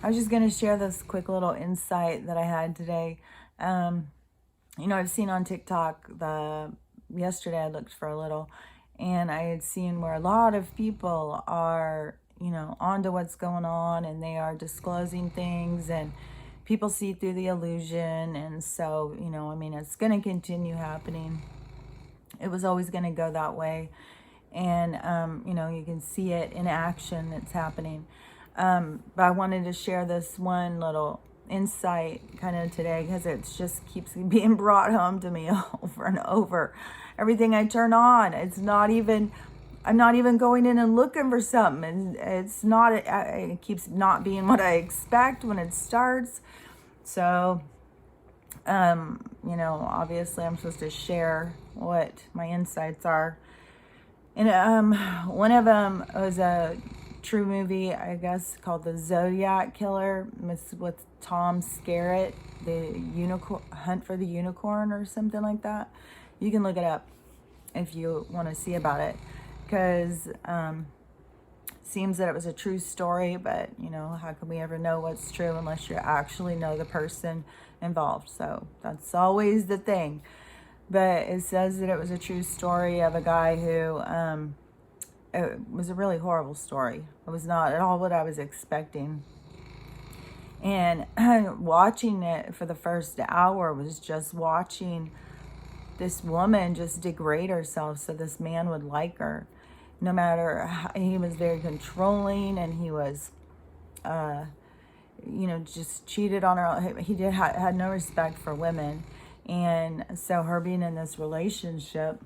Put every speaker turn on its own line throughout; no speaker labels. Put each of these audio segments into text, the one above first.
I was just going to share this quick little insight that I had today. I've seen on TikTok yesterday I looked for a little, and I had seen where a lot of people are, onto what's going on, and they are disclosing things, and people see through the illusion. And so, it's going to continue happening. It was always going to go that way. And, you can see it in action. It's happening. But I wanted to share this one little insight kind of today, because it just keeps being brought home to me over and over. Everything I turn on, I'm not even going in and looking for something. And it keeps not being what I expect when it starts. So, obviously I'm supposed to share what my insights are. And one of them was a true movie, I guess, called The Zodiac Killer. It's with Tom Skerritt, the Hunt for the Unicorn or something like that. You can look it up if you want to see about it, because seems that it was a true story, but how can we ever know what's true unless you actually know the person involved? So that's always the thing. But it says that it was a true story of a guy who, it was a really horrible story. It was not at all what I was expecting. And watching it for the first hour was just watching this woman just degrade herself so this man would like her. No matter how, he was very controlling, and he was, just cheated on her. He had no respect for women. And so her being in this relationship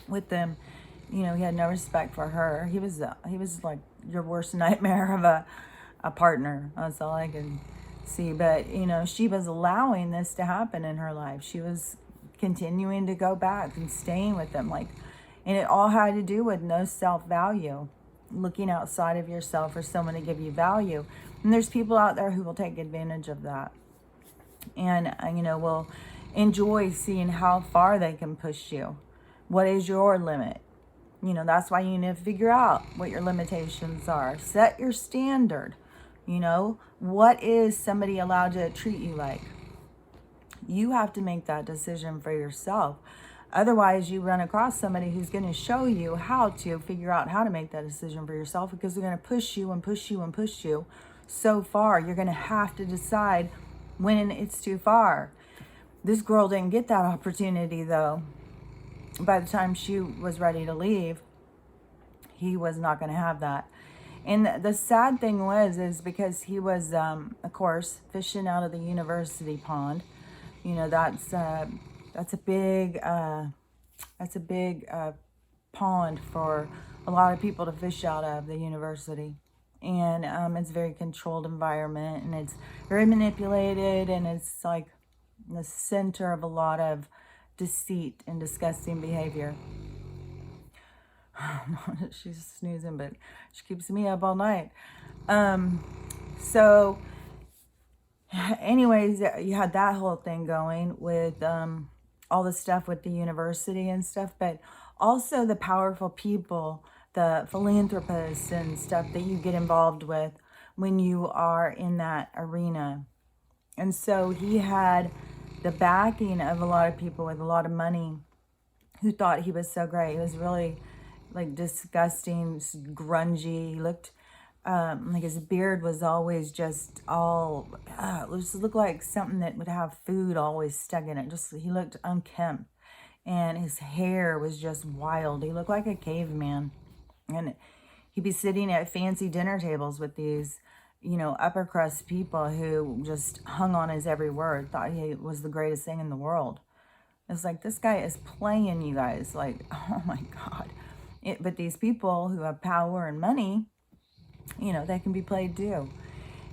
with them, he had no respect for her. He was like your worst nightmare of a partner. That's all I can see. But, she was allowing this to happen in her life. She was continuing to go back and staying with them. And it all had to do with no self-value, looking outside of yourself for someone to give you value. And there's people out there who will take advantage of that. And, will enjoy seeing how far they can push you. What is your limit? That's why you need to figure out what your limitations are. Set your standard. What is somebody allowed to treat you like? You have to make that decision for yourself. Otherwise, you run across somebody who's going to show you how to figure out how to make that decision for yourself, because they're going to push you and push you and push you so far. You're going to have to decide when it's too far. This girl didn't get that opportunity, though. By the time she was ready to leave, he was not going to have that. And the sad thing is because he was, of course, fishing out of the university pond. That's a big pond for a lot of people to fish out of, the university. And it's a very controlled environment, and it's very manipulated, and it's like the center of a lot of deceit and disgusting behavior. She's snoozing, but she keeps me up all night. So anyways, you had that whole thing going with all the stuff with the university and stuff, but also the powerful people, the philanthropists and stuff that you get involved with when you are in that arena. And so he had the backing of a lot of people with a lot of money who thought he was so great. He was really like disgusting, grungy. He looked like his beard was always just all, it just looked like something that would have food always stuck in it. He looked unkempt, and his hair was just wild. He looked like a caveman. And he'd be sitting at fancy dinner tables with these, upper crust people who just hung on his every word, thought he was the greatest thing in the world. It's like, this guy is playing you guys. Like, oh my God. But these people who have power and money, they can be played too.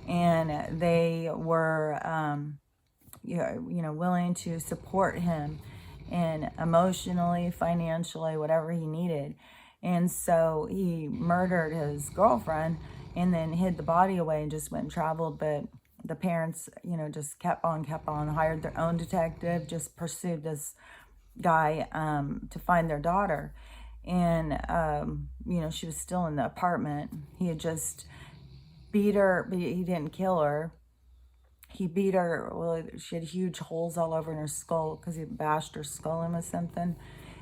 And they were, willing to support him and emotionally, financially, whatever he needed. And so he murdered his girlfriend and then hid the body away and just went and traveled. But the parents, just kept on, hired their own detective, just pursued this guy to find their daughter. And, she was still in the apartment. He had just beat her, but he didn't kill her. He beat her, well, she had huge holes all over in her skull because he bashed her skull in with something.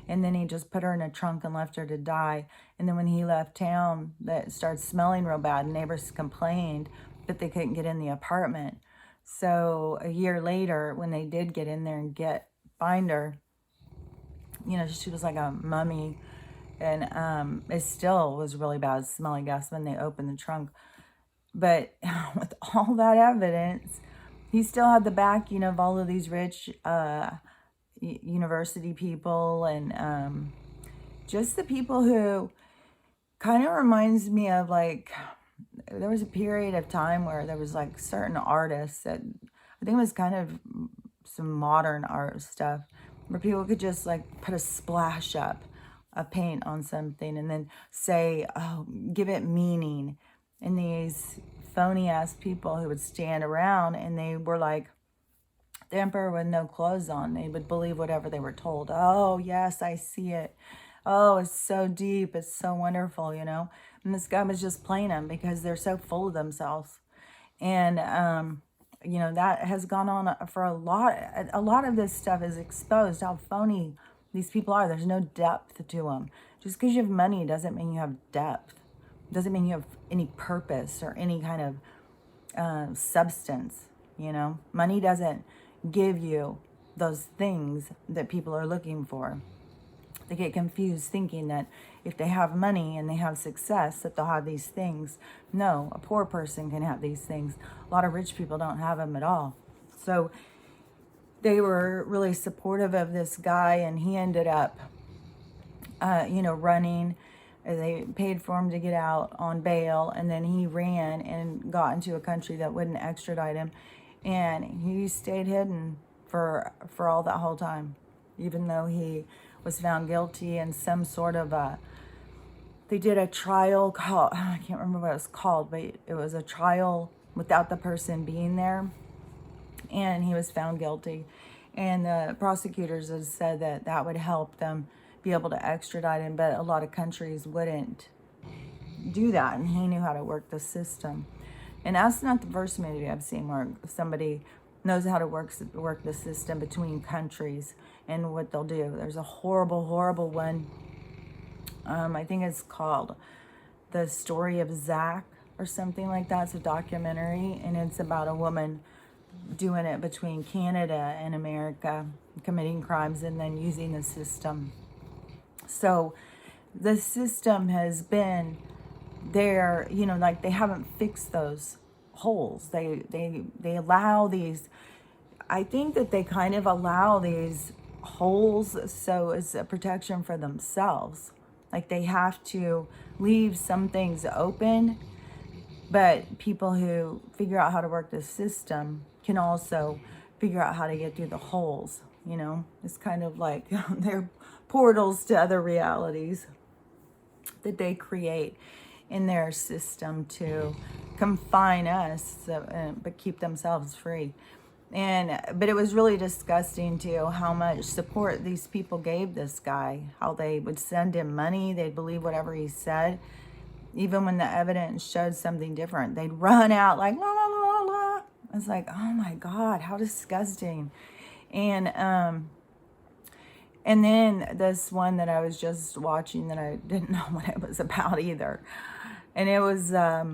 And then he just put her in a trunk and left her to die. And then when he left town, that started smelling real bad. Neighbors complained, but they couldn't get in the apartment. So a year later, when they did get in there and find her, you know, she was like a mummy. And it still was really bad smelling gas when they opened the trunk. But with all that evidence, he still had the backing of all of these rich university people and just the people who kind of reminds me of, like, there was a period of time where there was like certain artists that I think it was kind of some modern art stuff where people could just like put a splash up of paint on something and then say, oh, give it meaning. And these phony ass people who would stand around and they were like the emperor with no clothes on. They would believe whatever they were told. Oh, yes, I see it. Oh, it's so deep. It's so wonderful, you know. And this guy was just playing them because they're so full of themselves. And, you know, that has gone on for a lot. A lot of this stuff is exposed how phony these people are. There's no depth to them. Just because you have money doesn't mean you have depth. Doesn't mean you have any purpose or any kind of substance, you know. Money doesn't give you those things that people are looking for. They get confused thinking that if they have money and they have success, that they'll have these things. No, a poor person can have these things. A lot of rich people don't have them at all. So they were really supportive of this guy, and he ended up, you know, running. They paid for him to get out on bail, and then he ran and got into a country that wouldn't extradite him. And he stayed hidden for all that whole time, even though he was found guilty in some sort of they did a trial called, I can't remember what it was called, but it was a trial without the person being there, and he was found guilty. And the prosecutors have said that that would help them be able to extradite him, but a lot of countries wouldn't do that, and he knew how to work the system. And that's not the first movie I've seen where somebody knows how to work the system between countries and what they'll do. There's a horrible, horrible one. I think it's called The Story of Zach or something like that. It's a documentary, and it's about a woman doing it between Canada and America, committing crimes and then using the system. So the system has been there, you know, like they haven't fixed those holes. They allow these, I think that they kind of allow these holes so it's a protection for themselves. Like they have to leave some things open, but people who figure out how to work the system can also figure out how to get through the holes, you know. It's kind of like they're portals to other realities that they create in their system to confine us, but keep themselves free. But it was really disgusting too how much support these people gave this guy, how they would send him money, they'd believe whatever he said. Even when the evidence showed something different, they'd run out like, la, la, la, la, la. It's like, oh my God, how disgusting. And then this one that I was just watching that I didn't know what it was about either. And it was a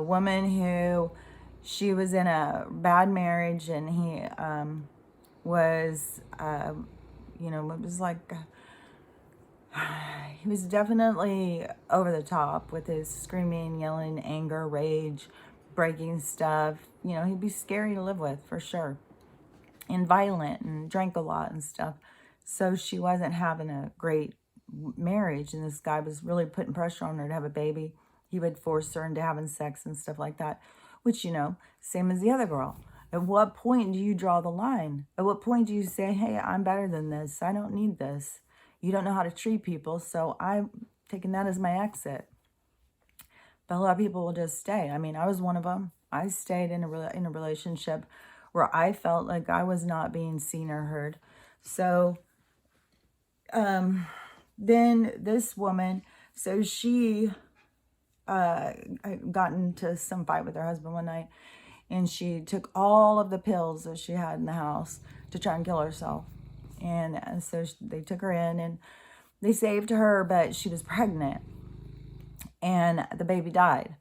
woman who, she was in a bad marriage, and he was, you know, it was like, he was definitely over the top with his screaming, yelling, anger, rage, breaking stuff. You know, he'd be scary to live with for sure. And violent, and drank a lot and stuff. So she wasn't having a great marriage, and this guy was really putting pressure on her to have a baby. He would force her into having sex and stuff like that, which, you know, same as the other girl. At what point do you draw the line? At what point do you say, hey, I'm better than this. I don't need this. You don't know how to treat people, so I'm taking that as my exit. But a lot of people will just stay. I mean, I was one of them. I stayed in a relationship where I felt like I was not being seen or heard. So then this woman, so she got into some fight with her husband one night, and she took all of the pills that she had in the house to try and kill herself. And so they took her in and they saved her, but she was pregnant and the baby died.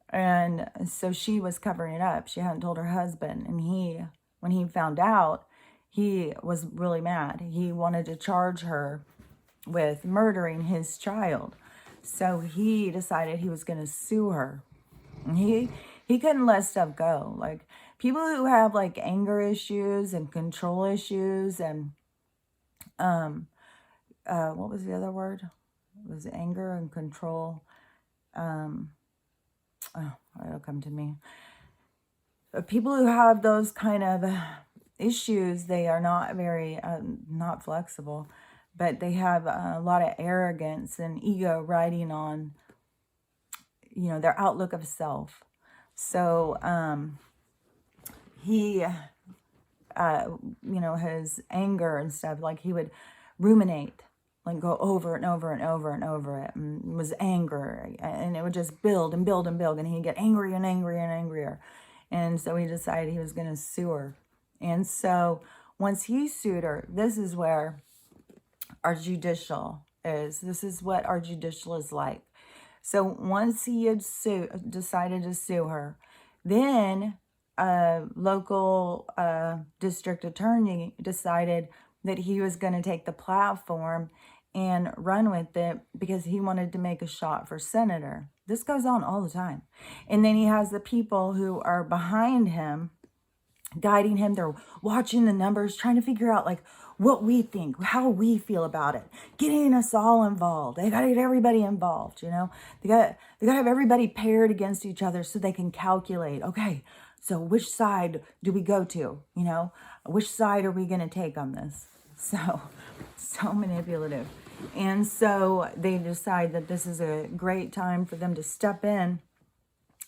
And so she was covering it up. She hadn't told her husband. And when he found out, he was really mad. He wanted to charge her with murdering his child. So he decided he was going to sue her. And he couldn't let stuff go. Like, people who have like anger issues and control issues and what was the other word? It was anger and control. It'll come to me. People who have those kind of issues, they are not very, not flexible, but they have a lot of arrogance and ego riding on, their outlook of self. So he, his anger and stuff, like he would ruminate, like go over and over and over and over it, and was anger, and it would just build and build and build, and he'd get angrier and angrier and angrier. And so he decided he was going to sue her. And so once he sued her, this is where our judicial is. This is what our judicial is like. So once he had decided to sue her, then a local district attorney decided that he was going to take the platform and run with it because he wanted to make a shot for senator. This goes on all the time. And then he has the people who are behind him, guiding him. They're watching the numbers, trying to figure out like what we think, how we feel about it, getting us all involved. They got to get everybody involved, They got to have everybody paired against each other so they can calculate, okay, so which side do we go to, Which side are we going to take on this? So manipulative. And so they decide that this is a great time for them to step in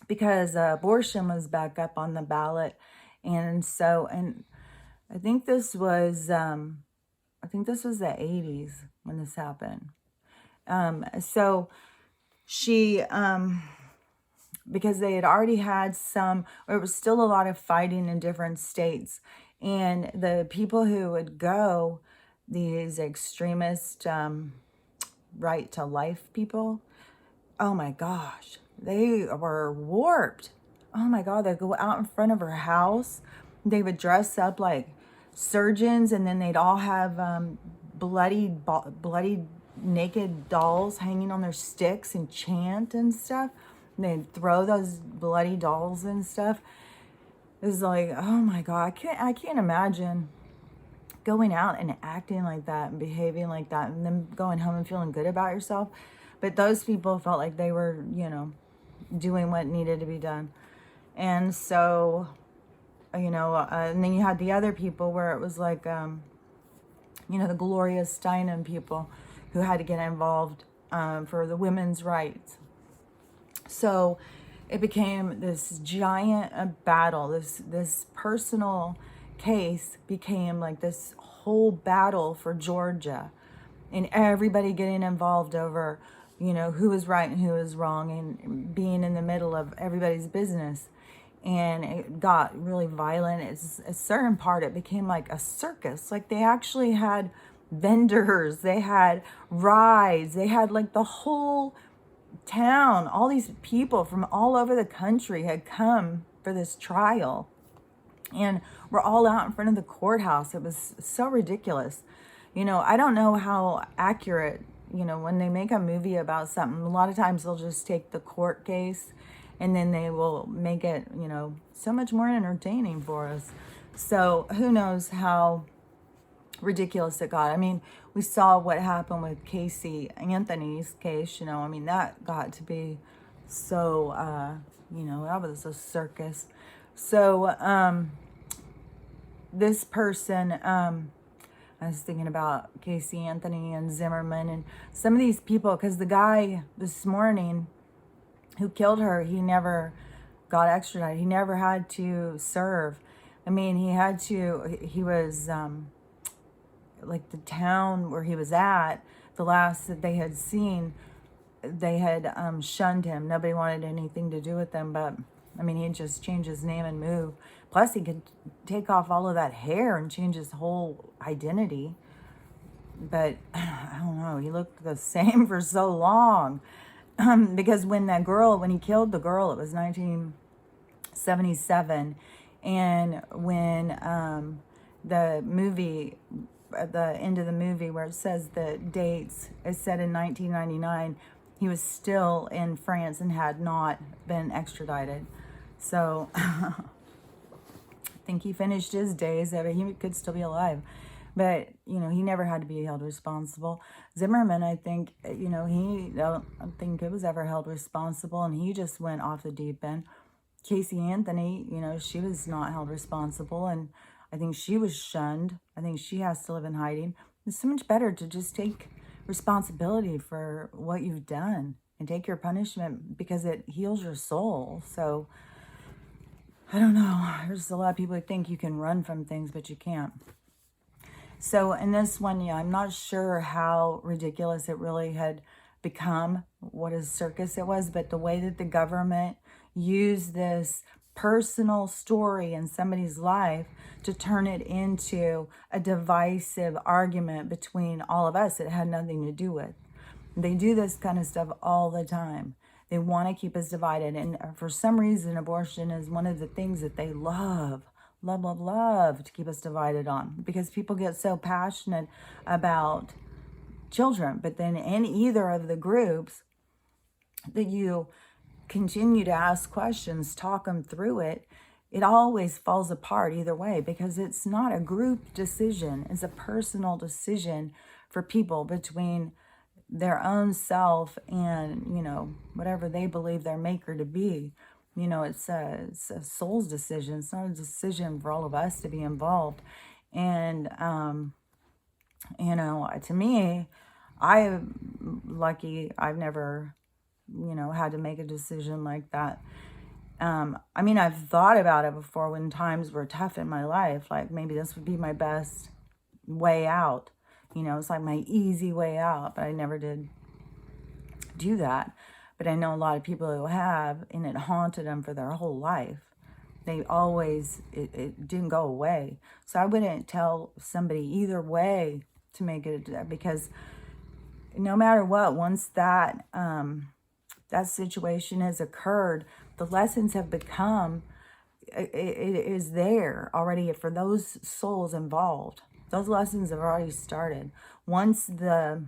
because abortion was back up on the ballot. And I think this was the 80s when this happened. So she, because they had already had there was still a lot of fighting in different states. And the people who would go, these extremist right to life people, oh my gosh, they were warped. Oh my God, they'd go out in front of her house. They would dress up like surgeons, and then they'd all have bloody naked dolls hanging on their sticks and chant and stuff. And they'd throw those bloody dolls and stuff. It was like, oh my God, I can't imagine going out and acting like that and behaving like that and then going home and feeling good about yourself. But those people felt like they were, doing what needed to be done. And so, and then you had the other people where it was like, the Gloria Steinem people who had to get involved for the women's rights. So it became this giant battle. This personal case became like this whole battle for Georgia, and everybody getting involved over, who was right and who was wrong, and being in the middle of everybody's business. And it got really violent. It's a certain part, it became like a circus. Like they actually had vendors, they had rides, they had like the whole town, all these people from all over the country had come for this trial, and we're all out in front of the courthouse. It was so ridiculous. I don't know how accurate, when they make a movie about something, a lot of times they'll just take the court case and then they will make it, so much more entertaining for us. So who knows how ridiculous it got. I mean, we saw what happened with Casey Anthony's case, that got to be so, that was a circus. So, this person, I was thinking about Casey Anthony and Zimmerman and some of these people, because the guy this morning who killed her, he never got extradited. He never had to serve. I mean, he was, like the town where he was at, the last that they had seen, they had shunned him. Nobody wanted anything to do with him, but I mean, he'd just change his name and move. Plus, he could take off all of that hair and change his whole identity. But I don't know, he looked the same for so long. Because when he killed the girl, it was 1977. And when the movie, at the end of the movie where it says the dates, it said in 1999, he was still in France and had not been extradited. So I think he finished his days. He could still be alive. But, he never had to be held responsible. Zimmerman, I think, I don't think it was ever held responsible, and he just went off the deep end. Casey Anthony, she was not held responsible, and I think she was shunned. I think she has to live in hiding. It's so much better to just take responsibility for what you've done and take your punishment, because it heals your soul. So, I don't know. There's a lot of people who think you can run from things, but you can't. So in this one, I'm not sure how ridiculous it really had become, what a circus it was, but the way that the government used this personal story in somebody's life to turn it into a divisive argument between all of us it had nothing to do with. They do this kind of stuff all the time. They want to keep us divided. And for some reason, abortion is one of the things that they love to keep us divided on, because people get so passionate about children. But then in either of the groups that you continue to ask questions, talk them through it, it always falls apart either way, because it's not a group decision. It's a personal decision for people between their own self and, whatever they believe their maker to be. It's a soul's decision. It's not a decision for all of us to be involved. And, to me, I'm lucky I've never, had to make a decision like that. I've thought about it before when times were tough in my life, like maybe this would be my best way out. It's like my easy way out, but I never did do that. But I know a lot of people who have, and it haunted them for their whole life. They always, it didn't go away. So I wouldn't tell somebody either way to make it, because no matter what, once that situation has occurred, the lessons have become, it is there already for those souls involved. Those lessons have already started. Once it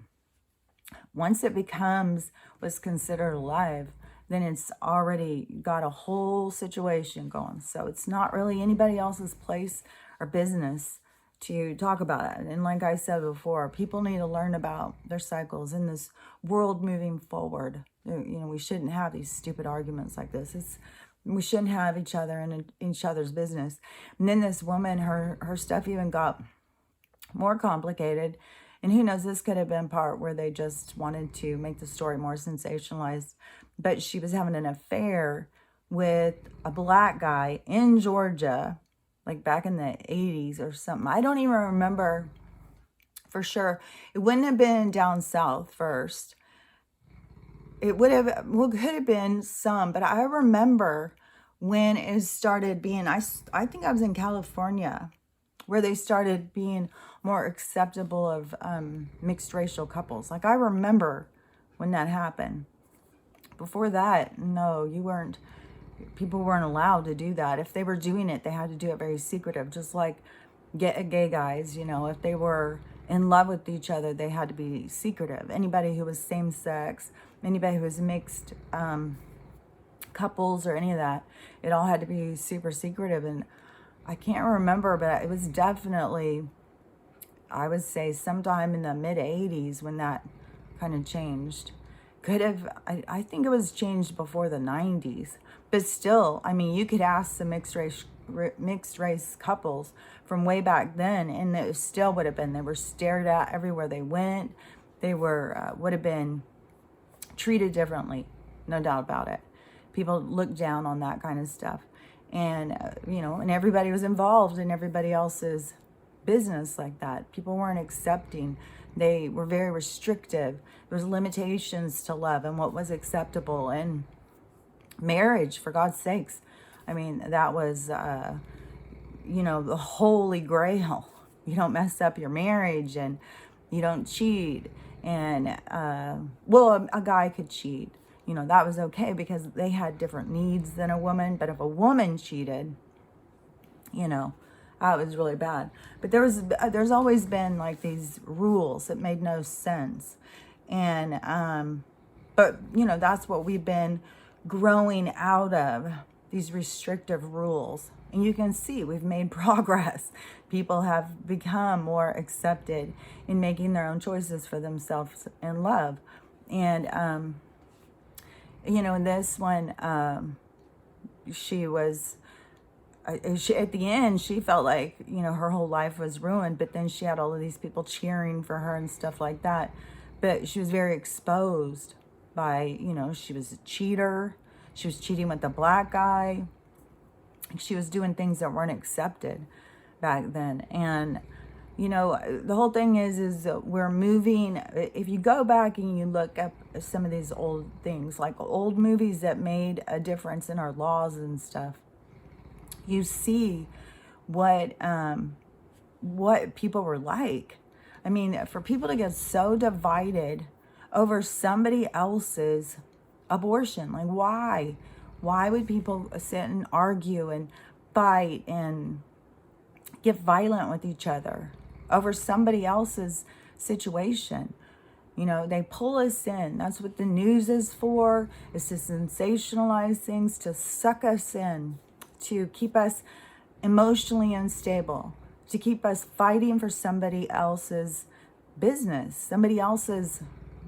becomes what's considered alive, then it's already got a whole situation going. So it's not really anybody else's place or business to talk about it. And like I said before, people need to learn about their cycles in this world moving forward. We shouldn't have these stupid arguments like this. We shouldn't have each other in each other's business. And then this woman, her stuff even got more complicated. And who knows, this could have been part where they just wanted to make the story more sensationalized. But she was having an affair with a black guy in Georgia, like back in the 80s or something. I don't even remember for sure. It wouldn't have been down south first. It could have been some, but I remember when it started being, I think I was in California, where they started being more acceptable of mixed racial couples. Like I remember when that happened. Before that, no, people weren't allowed to do that. If they were doing it, they had to do it very secretive, just like gay guys, if they were in love with each other, they had to be secretive. Anybody who was same sex, anybody who was mixed couples or any of that, it all had to be super secretive. And I can't remember, but it was definitely, I would say sometime in the mid 80s when that kind of changed. I think it was changed before the 90s, but still, you could ask the mixed race couples from way back then, and it still would have been, they were stared at everywhere they went. They were, would have been treated differently, no doubt about it. People looked down on that kind of stuff. And, and everybody was involved in everybody else's business like that. People weren't accepting They were very restrictive. There was limitations to love and what was acceptable. And marriage, for God's sakes, I mean, that was, the holy grail. You don't mess up your marriage, and you don't cheat. And, a guy could cheat. That was okay because they had different needs than a woman. But if a woman cheated, that was really bad. But there's always been like these rules that made no sense. And, but, that's what we've been growing out of, these restrictive rules. And you can see we've made progress. People have become more accepted in making their own choices for themselves in love. And, in this one, she was, at the end, she felt like, her whole life was ruined. But then she had all of these people cheering for her and stuff like that. But she was very exposed by, she was a cheater. She was cheating with a black guy. She was doing things that weren't accepted back then. And, the whole thing is that we're moving. If you go back and you look up some of these old things, like old movies that made a difference in our laws and stuff, you see what people were like. I mean, for people to get so divided over somebody else's abortion, like why? Why would people sit and argue and fight and get violent with each other over somebody else's situation? They pull us in. That's what the news is for, is to sensationalize things, to suck us in, to keep us emotionally unstable, to keep us fighting for somebody else's business, somebody else's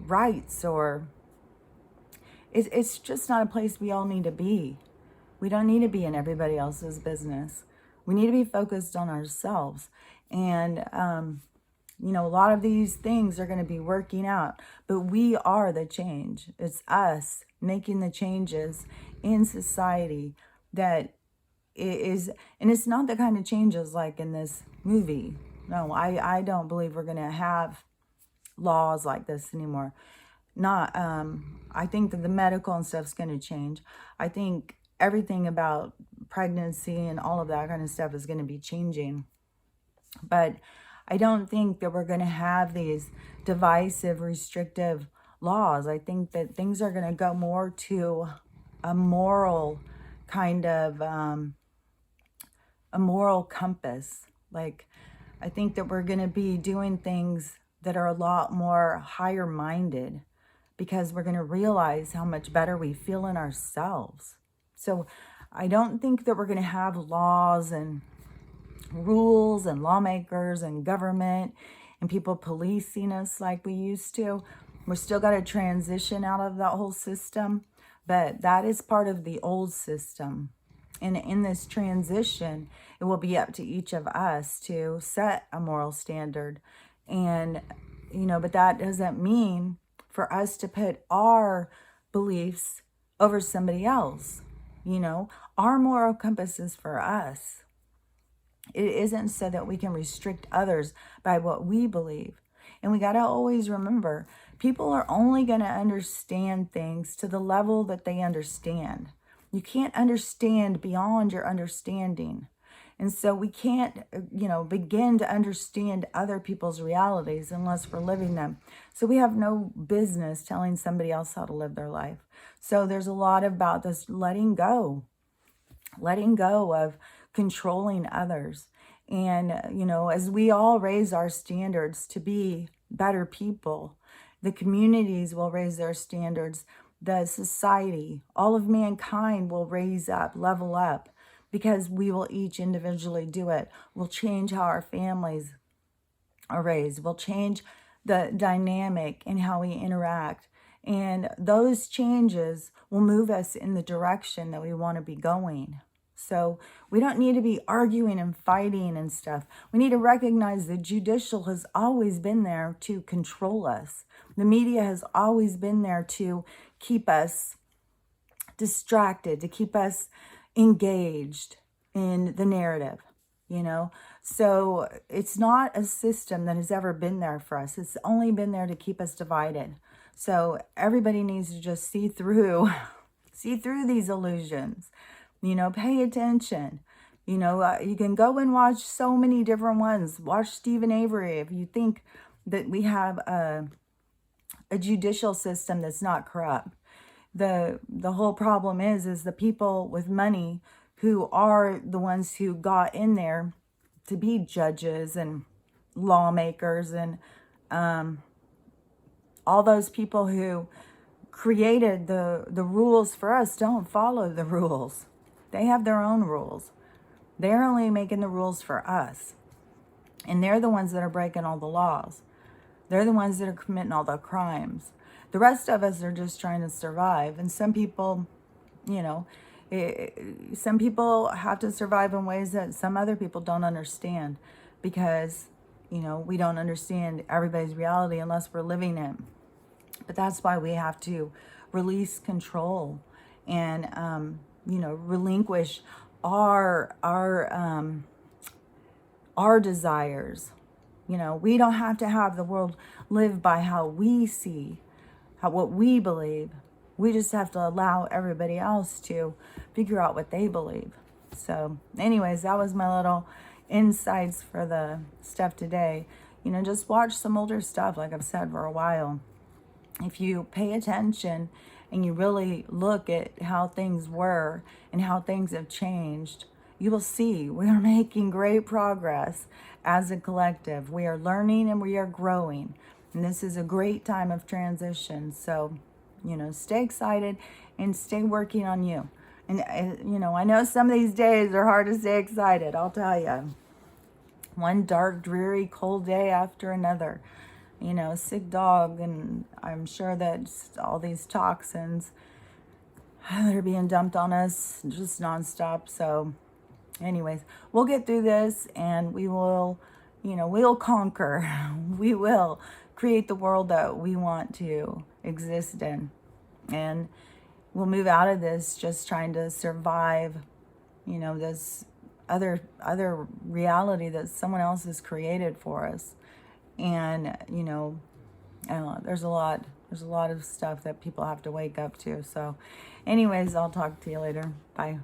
rights, or it's just not a place we all need to be. We don't need to be in everybody else's business. We need to be focused on ourselves. And, a lot of these things are going to be working out, but we are the change. It's us making the changes in society that is, and it's not the kind of changes like in this movie. No, I don't believe we're going to have laws like this anymore. I think that the medical and stuff's going to change. I think everything about pregnancy and all of that kind of stuff is going to be changing. But I don't think that we're going to have these divisive, restrictive laws. I think that things are going to go more to a moral kind of, a moral compass. Like, I think that we're going to be doing things that are a lot more higher minded, because we're going to realize how much better we feel in ourselves. So I don't think that we're going to have laws and rules and lawmakers and government and people policing us like we used to. We're still got to transition out of that whole system, but that is part of the old system. And in this transition, it will be up to each of us to set a moral standard. And, but that doesn't mean for us to put our beliefs over somebody else. Our moral compass is for us. It isn't so that we can restrict others by what we believe. And we got to always remember, people are only going to understand things to the level that they understand. You can't understand beyond your understanding. And so we can't, begin to understand other people's realities unless we're living them. So we have no business telling somebody else how to live their life. So there's a lot about this letting go of controlling others. And, as we all raise our standards to be better people, the communities will raise their standards, the society, all of mankind will raise up, level up, because we will each individually do it. We'll change how our families are raised. We'll change the dynamic in how we interact. And those changes will move us in the direction that we want to be going. So we don't need to be arguing and fighting and stuff. We need to recognize that Judicial has always been there to control us. The media has always been there to keep us distracted, to keep us engaged in the narrative. you know? So it's not a system that has ever been there for us. It's only been there to keep us divided. So everybody needs to just see through, see through these illusions, you know, pay attention. You know, you can go and watch so many different ones. Watch Stephen Avery if you think that we have a judicial system that's not corrupt. The whole problem is the people with money who are the ones who got in there to be judges and lawmakers and all those people who created the rules for us don't follow the rules. They have their own rules. They're only making the rules for us. And they're the ones that are breaking all the laws. They're the ones that are committing all the crimes. The rest of us are just trying to survive. And some people, you know, some people have to survive in ways that some other people don't understand because, you know, we don't understand everybody's reality unless we're living it. But that's why we have to release control and, you know, relinquish our desires. You know, we don't have to have the world live by how we see, what we believe. We just have to allow everybody else to figure out what they believe. So anyways, that was my little insights for the stuff today. You know, just watch some older stuff, like I've said for a while. If you pay attention and you really look at how things were and how things have changed, you will see we are making great progress as a collective. We are learning and we are growing. And this is a great time of transition. So, you know, stay excited and stay working on you. And, you know, I know some of these days are hard to stay excited, I'll tell you. One dark, dreary, cold day after another. You know, sick dog, and I'm sure that all these toxins that are being dumped on us just nonstop. So anyways, we'll get through this and we will, you know, we'll conquer. We will create the world that we want to exist in. And we'll move out of this just trying to survive, you know, this other reality that someone else has created for us. And, you know, I don't know, there's a lot of stuff that people have to wake up to. So anyways, I'll talk to you later. Bye.